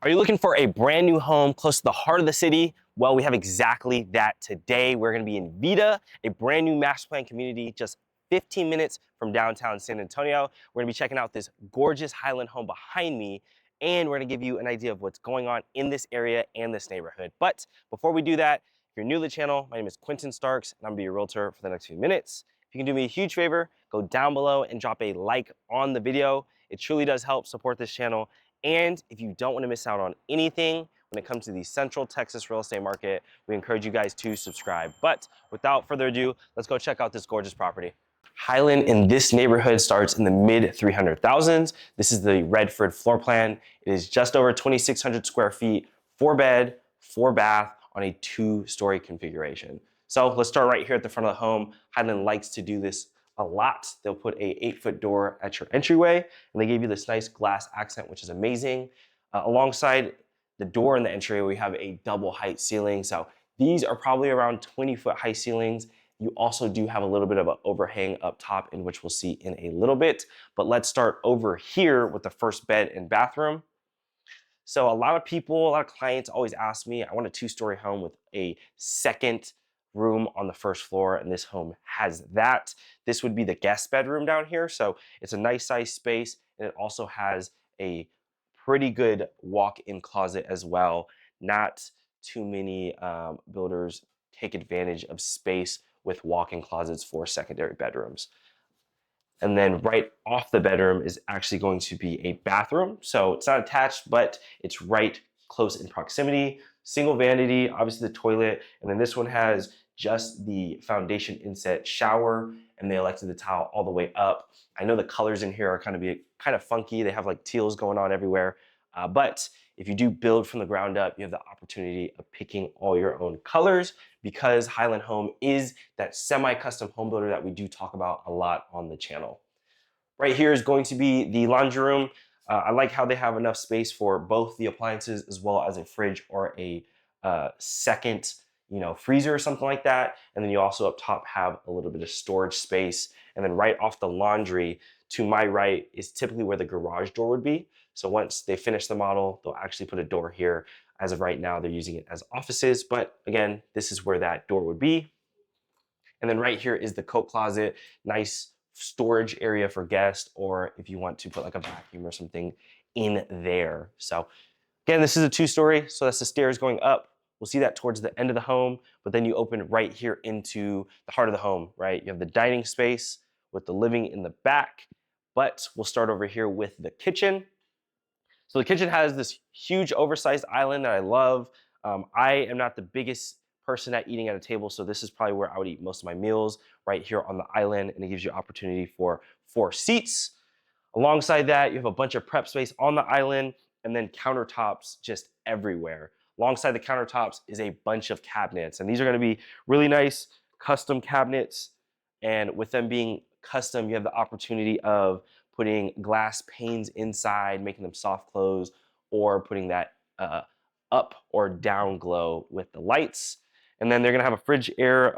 Are you looking for a brand new home close to the heart of the city? Well, we have exactly that today. We're going to be in Vida, a brand new master plan community just 15 minutes from downtown San Antonio. We're going to be checking out this gorgeous Highland home behind me, and we're going to give you an idea of what's going on in this area and this neighborhood. But before we do that, if you're new to the channel, my name is Quentin Starks, and I'm going to be your realtor for the next few minutes. If you can do me a huge favor, go down below and drop a like on the video. It truly does help support this channel. And if you don't want to miss out on anything when it comes to the Central Texas real estate market, we encourage you guys to subscribe. But without further ado, let's go check out this gorgeous property. Highland in this neighborhood starts in the mid 300,000s. This is the Redford floor plan. It is just over 2,600 square feet, 4-bed, 4-bath on a 2-story configuration. So let's start right here at the front of the home. Highland likes to do this a lot. They'll put a 8-foot door at your entryway, and they gave you this nice glass accent, which is amazing. Alongside the door in the entryway, we have a double height ceiling. So these are probably around 20-foot high ceilings. You also do have a little bit of an overhang up top, in which we'll see in a little bit. But let's start over here with the first bed and bathroom. So a lot of clients always ask me, I want a 2-story home with a second room on the first floor, and this home has that. This would be the guest bedroom down here. So it's a nice size space, and it also has a pretty good walk-in closet as well. Not too many builders take advantage of space with walk-in closets for secondary bedrooms. And then right off the bedroom is actually going to be a bathroom. So it's not attached, but it's right close in proximity. Single vanity, obviously the toilet, and then this one has just the foundation inset shower, and they elected the tile all the way up. I know the colors in here are kind of funky. They have like teals going on everywhere. But if you do build from the ground up, you have the opportunity of picking all your own colors, because Highland Home is that semi-custom home builder that we do talk about a lot on the channel. Right here is going to be the laundry room. I like how they have enough space for both the appliances as well as a fridge or a second, freezer or something like that. And then you also up top have a little bit of storage space. And then right off the laundry to my right is typically where the garage door would be. So once they finish the model, they'll actually put a door here. As of right now, they're using it as offices. But again, this is where that door would be. And then right here is the coat closet, nice storage area for guests, or if you want to put like a vacuum or something in there. So again, this is a 2-story, so that's the stairs going up. We'll see that towards the end of the home, but then you open right here into the heart of the home, right? You have the dining space with the living in the back, but we'll start over here with the kitchen. So the kitchen has this huge oversized island that I love. I am not the biggest person at eating at a table, so this is probably where I would eat most of my meals, right here on the island, and it gives you opportunity for 4 seats. Alongside that, you have a bunch of prep space on the island, and then countertops just everywhere. Alongside the countertops is a bunch of cabinets, and these are going to be really nice custom cabinets. And with them being custom, you have the opportunity of putting glass panes inside, making them soft close, or putting that up or down glow with the lights. And then they're gonna have a fridge air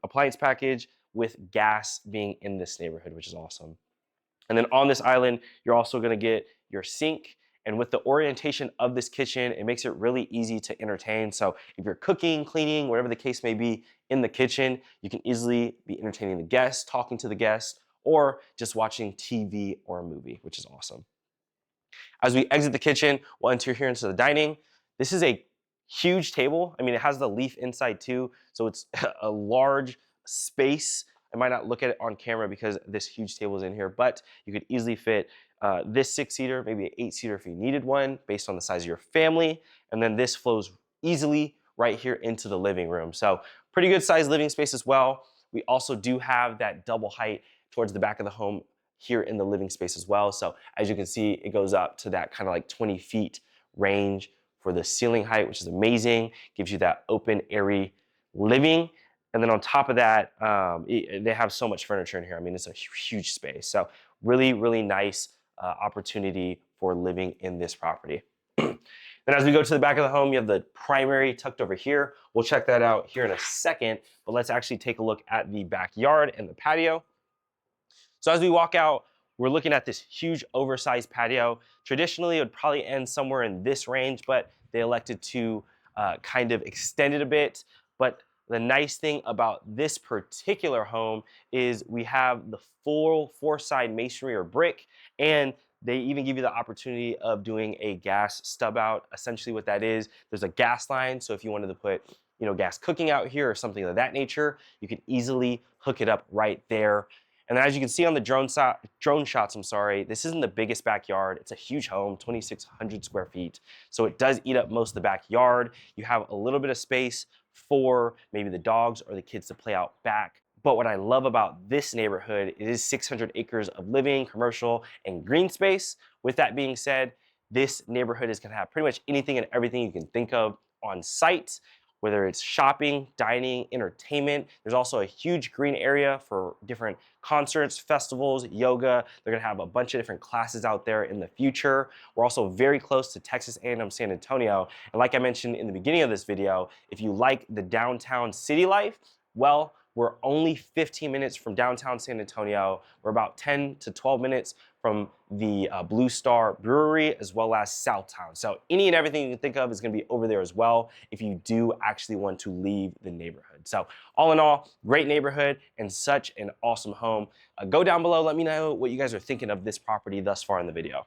appliance package with gas being in this neighborhood, which is awesome. And then on this island, you're also gonna get your sink. And with the orientation of this kitchen, it makes it really easy to entertain. So if you're cooking, cleaning, whatever the case may be in the kitchen, you can easily be entertaining the guests, talking to the guests, or just watching TV or a movie, which is awesome. As we exit the kitchen, we'll enter here into the dining. This is a huge table. I mean, it has the leaf inside too, so it's a large space. I might not look at it on camera because this huge table is in here, but you could easily fit this 6-seater, maybe an 8-seater if you needed one, based on the size of your family. And then this flows easily right here into the living room. So pretty good sized living space as well. We also do have that double height towards the back of the home here in the living space as well. So as you can see, it goes up to that kind of like 20 feet range for the ceiling height, which is amazing. Gives you that open, airy living. And then on top of that, they have so much furniture in here. I mean, it's a huge space. So really, really nice opportunity for living in this property. Then as we go to the back of the home, you have the primary tucked over here. We'll check that out here in a second, but let's actually take a look at the backyard and the patio. So as we walk out, we're looking at this huge oversized patio. Traditionally, it would probably end somewhere in this range, but they elected to kind of extend it a bit. But the nice thing about this particular home is we have the full four-side masonry or brick, and they even give you the opportunity of doing a gas stub out. Essentially what that is, there's a gas line, so if you wanted to put gas cooking out here or something of that nature, you can easily hook it up right there. And then as you can see on the drone shots, this isn't the biggest backyard. It's a huge home, 2,600 square feet. So it does eat up most of the backyard. You have a little bit of space for maybe the dogs or the kids to play out back. But what I love about this neighborhood, it is 600 acres of living, commercial, and green space. With that being said, this neighborhood is gonna have pretty much anything and everything you can think of on site, whether it's shopping, dining, entertainment. There's also a huge green area for different concerts, festivals, yoga. They're gonna have a bunch of different classes out there in the future. We're also very close to Texas A&M San Antonio. And like I mentioned in the beginning of this video, if you like the downtown city life, well, we're only 15 minutes from downtown San Antonio. We're about 10 to 12 minutes from the Blue Star Brewery, as well as Southtown. So any and everything you can think of is gonna be over there as well if you do actually want to leave the neighborhood. So all in all, great neighborhood and such an awesome home. Go down below, let me know what you guys are thinking of this property thus far in the video.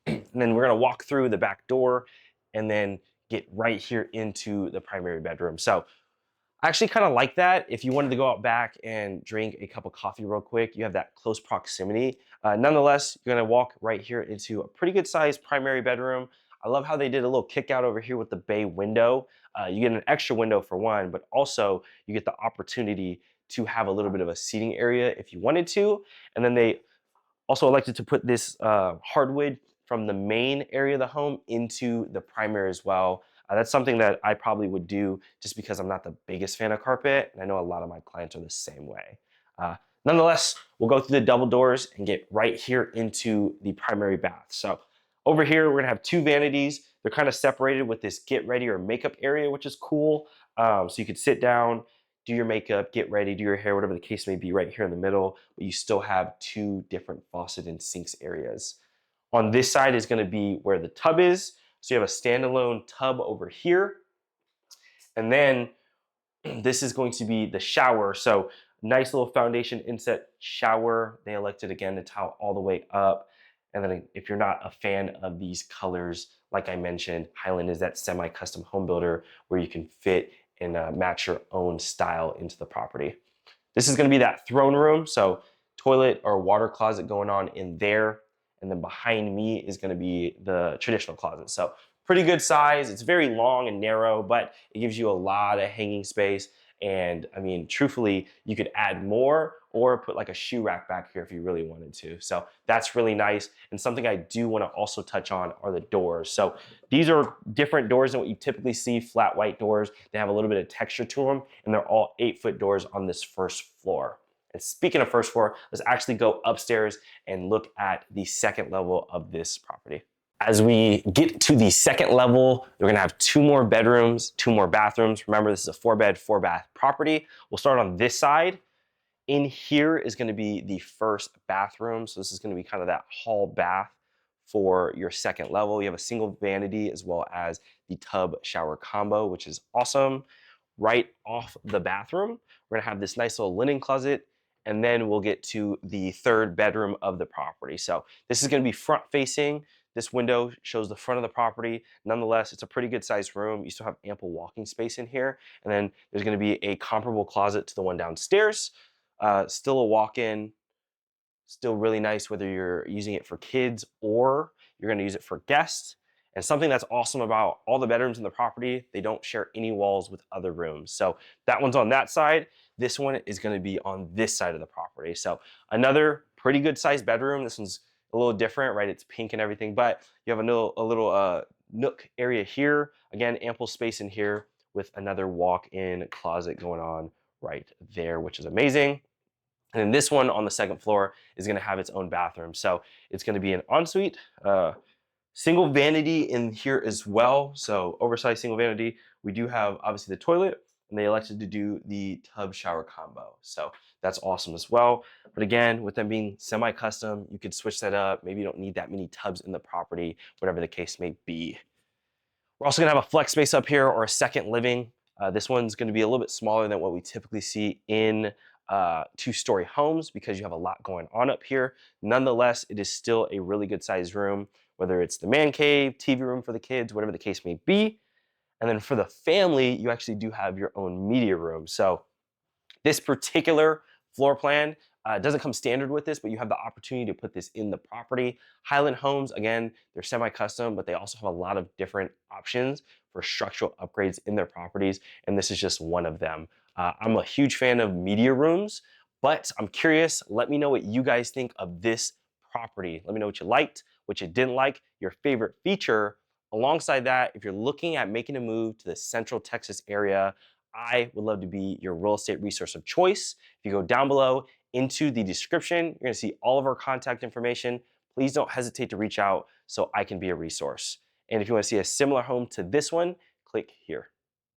And then we're gonna walk through the back door and then get right here into the primary bedroom. So I actually kind of like that. If you wanted to go out back and drink a cup of coffee real quick, you have that close proximity. Nonetheless, you're gonna walk right here into a pretty good sized primary bedroom. I love how they did a little kick out over here with the bay window. You get an extra window for one, but also you get the opportunity to have a little bit of a seating area if you wanted to. And then they also elected to put this hardwood from the main area of the home into the primary as well. That's something that I probably would do just because I'm not the biggest fan of carpet, and I know a lot of my clients are the same way. Nonetheless, we'll go through the double doors and get right here into the primary bath. So over here, we're gonna have two vanities. They're kind of separated with this get ready or makeup area, which is cool. So you could sit down, do your makeup, get ready, do your hair, whatever the case may be right here in the middle, but you still have two different faucet and sinks areas. On this side is gonna be where the tub is. So you have a standalone tub over here. And then this is going to be the shower. So nice little foundation inset shower. They elected again to tile all the way up. And then if you're not a fan of these colors, like I mentioned, Highland is that semi-custom home builder where you can fit and match your own style into the property. This is gonna be that throne room. So toilet or water closet going on in there. And then behind me is gonna be the traditional closet. So pretty good size. It's very long and narrow, but it gives you a lot of hanging space. And I mean, truthfully, you could add more or put like a shoe rack back here if you really wanted to. So that's really nice. And something I do wanna also touch on are the doors. So these are different doors than what you typically see, flat white doors. They have a little bit of texture to them, and they're all 8-foot doors on this first floor. And speaking of first floor, let's actually go upstairs and look at the second level of this property. As we get to the second level, we're gonna have 2 more bedrooms, 2 more bathrooms. Remember, this is a 4-bed, 4-bath property. We'll start on this side. In here is gonna be the first bathroom. So this is gonna be kind of that hall bath for your second level. You have a single vanity as well as the tub shower combo, which is awesome. Right off the bathroom, we're gonna have this nice little linen closet, and then we'll get to the third bedroom of the property. So this is gonna be front facing. This window shows the front of the property. Nonetheless, it's a pretty good sized room. You still have ample walking space in here. And then there's gonna be a comparable closet to the one downstairs. Still a walk-in, still really nice whether you're using it for kids or you're gonna use it for guests. And something that's awesome about all the bedrooms in the property, they don't share any walls with other rooms. So that one's on that side. This one is gonna be on this side of the property. So another pretty good sized bedroom. This one's a little different, right? It's pink and everything, but you have a little nook area here. Again, ample space in here with another walk-in closet going on right there, which is amazing. And then this one on the second floor is gonna have its own bathroom. So it's gonna be an ensuite, single vanity in here as well. So oversized single vanity. We do have obviously the toilet, and they elected to do the tub shower combo. So that's awesome as well. But again, with them being semi-custom, you could switch that up. Maybe you don't need that many tubs in the property, whatever the case may be. We're also gonna have a flex space up here or a second living. This one's gonna be a little bit smaller than what we typically see in two-story homes because you have a lot going on up here. Nonetheless, it is still a really good sized room, whether it's the man cave, TV room for the kids, whatever the case may be. And then for the family, you actually do have your own media room. So this particular floor plan doesn't come standard with this, but you have the opportunity to put this in the property. Highland Homes, again, they're semi-custom, but they also have a lot of different options for structural upgrades in their properties, and this is just one of them. I'm a huge fan of media rooms, but I'm curious, let me know what you guys think of this property. Let me know what you liked, what you didn't like, your favorite feature. Alongside that, if you're looking at making a move to the Central Texas area, I would love to be your real estate resource of choice. If you go down below into the description, you're gonna see all of our contact information. Please don't hesitate to reach out so I can be a resource. And if you wanna see a similar home to this one, click here.